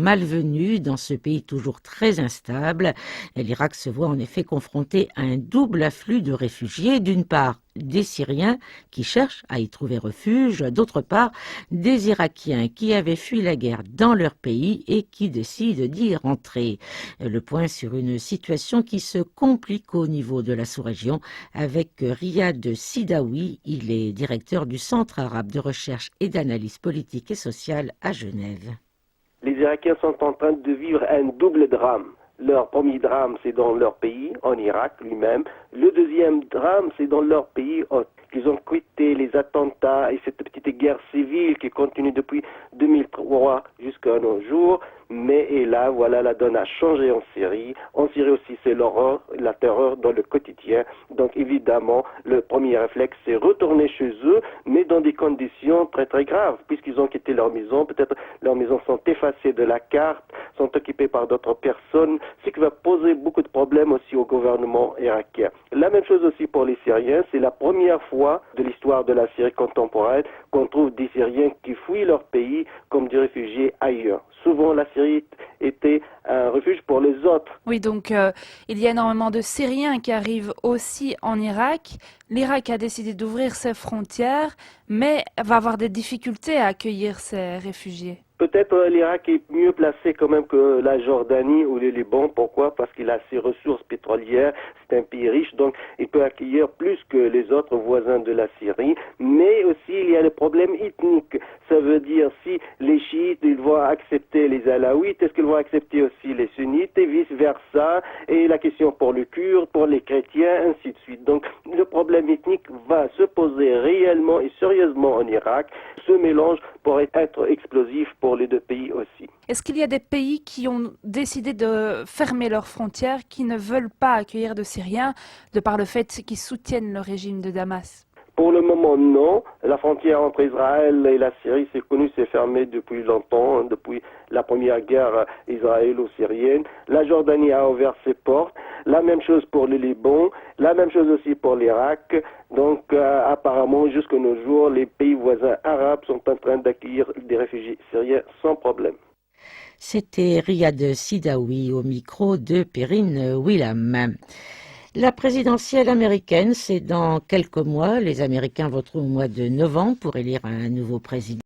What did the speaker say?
malvenue dans ce pays toujours très instable. L'Irak se voit en effet confronté à un double afflux de réfugiés, d'une part des Syriens qui cherchent à y trouver refuge, d'autre part des Irakiens qui avaient fui la guerre dans leur pays et qui décident d'y rentrer. Le point sur une situation qui se complique au niveau de la sous-région avec Riyad Sidawi, il est directeur du Centre arabe de recherche et d'analyse politique et sociale à Genève. Les Irakiens sont en train de vivre un double drame. Leur premier drame, c'est dans leur pays, en Irak lui-même. Le deuxième drame, c'est dans leur pays hôte. Ils ont quitté les attentats et cette petite guerre civile qui continue depuis 2003 jusqu'à nos jours. Mais et là, voilà, la donne a changé en Syrie. En Syrie aussi, c'est l'horreur, la terreur dans le quotidien. Donc évidemment, le premier réflexe, c'est retourner chez eux, mais dans des conditions très très graves, puisqu'ils ont quitté leur maison. Peut-être leurs maisons sont effacées de la carte, sont occupées par d'autres personnes, ce qui va poser beaucoup de problèmes aussi au gouvernement irakien. La même chose aussi pour les Syriens. C'est la première fois de l'histoire de la Syrie contemporaine qu'on trouve des Syriens qui fuient leur pays comme des réfugiés ailleurs. Souvent, la Syrie était un refuge pour les autres. Oui, donc il y a énormément de Syriens qui arrivent aussi en Irak. L'Irak a décidé d'ouvrir ses frontières, mais va avoir des difficultés à accueillir ces réfugiés. Peut-être l'Irak est mieux placé quand même que la Jordanie ou le Liban. Pourquoi? Parce qu'il a ses ressources pétrolières. C'est un pays riche, donc il peut accueillir plus que les autres voisins de la Syrie. Mais aussi, il y a le problème ethnique. Ça veut dire si les chiites ils vont accepter les alaouites, est-ce qu'ils vont accepter aussi les sunnites et vice-versa? Et la question pour les Kurdes, pour les chrétiens, ainsi de suite. Donc le problème ethnique va se poser réellement et sérieusement en Irak. Ce mélange pourrait être explosif pour les deux pays aussi. Est-ce qu'il y a des pays qui ont décidé de fermer leurs frontières, qui ne veulent pas accueillir de Syriens, de par le fait qu'ils soutiennent le régime de Damas? Pour le moment, non. La frontière entre Israël et la Syrie, c'est connu, c'est fermé depuis longtemps, depuis la première guerre israélo-syrienne. La Jordanie a ouvert ses portes. La même chose pour le Liban. La même chose aussi pour l'Irak. Donc, apparemment, jusqu'à nos jours, les pays voisins arabes sont en train d'accueillir des réfugiés syriens sans problème. C'était Riyad Sidawi au micro de Perrine Willam. La présidentielle américaine, c'est dans quelques mois. Les Américains voteront au mois de novembre pour élire un nouveau président.